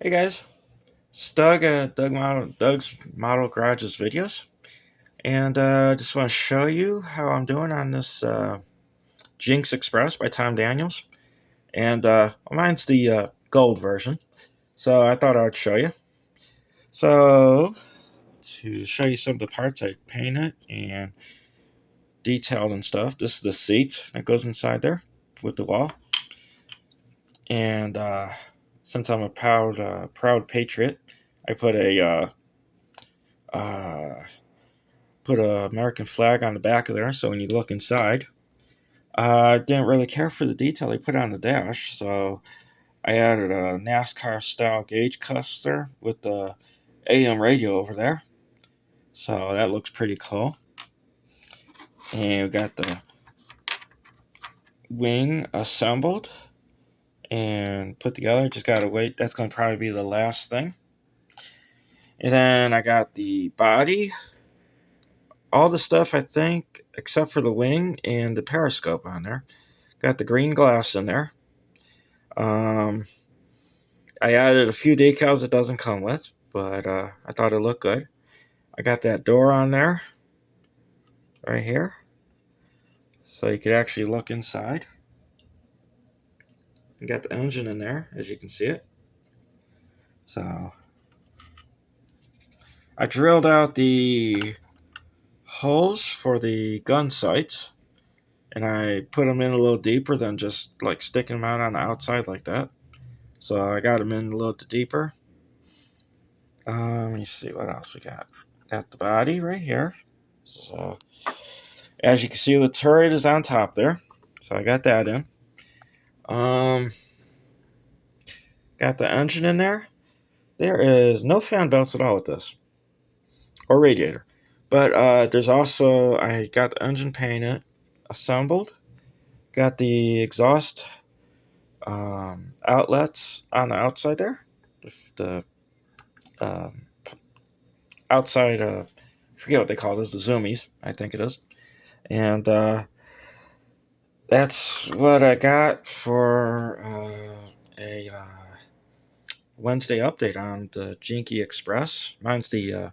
Hey guys, it's Doug's Model Garage's videos, and just want to show you how I'm doing on this Jinx Express by Tom Daniels, and mine's the gold version, so I thought I would show you. So to show you some of the parts I painted and detailed and stuff, this is the seat that goes inside there with the wall, and since I'm a proud patriot, I uh, put a American flag on the back of there, so when you look inside, I didn't really care for the detail they put on the dash, so I added a NASCAR style gauge cluster with the AM radio over there, so that looks pretty cool. And we got the wing assembled and put together. Just gotta wait. That's gonna probably be the last thing. And then I got the body, all the stuff I think except for the wing and the periscope on there. Got the green glass in there. Um, I added a few decals it doesn't come with, but I thought it looked good. I got that door on there, right here, so you could actually look inside. You got the engine in there, as you can see it. So I drilled out the holes for the gun sights, and I put them in a little deeper than just like sticking them out on the outside like that. So I got them in a little deeper. Let me see what else we got. Got the body right here. So as you can see, the turret is on top there. So I got that in. Um, got the engine in there. There is no fan belts at all with this, or radiator. But there's also, I got the engine painted, assembled. Got the exhaust outlets on the outside there. The um, outside, forget what they call those, the zoomies, I think it is. And that's what I got for a Wednesday update on the Jinky Express. Mine's the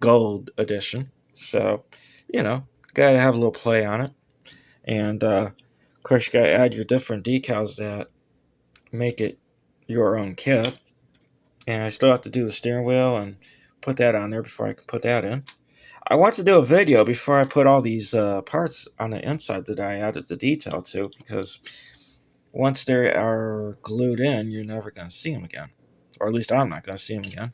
gold edition, so gotta have a little play on it. And of course, you gotta add your different decals that make it your own kit. And I still have to do the steering wheel and put that on there before I can put that in. I want to do a video before I put all these parts on the inside that I added the detail to, because once they are glued in, you're never going to see them again. Or at least I'm not going to see them again.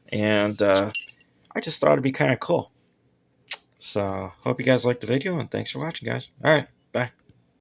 And I just thought it'd be kind of cool. So, hope you guys liked the video, and thanks for watching, guys. All right, bye.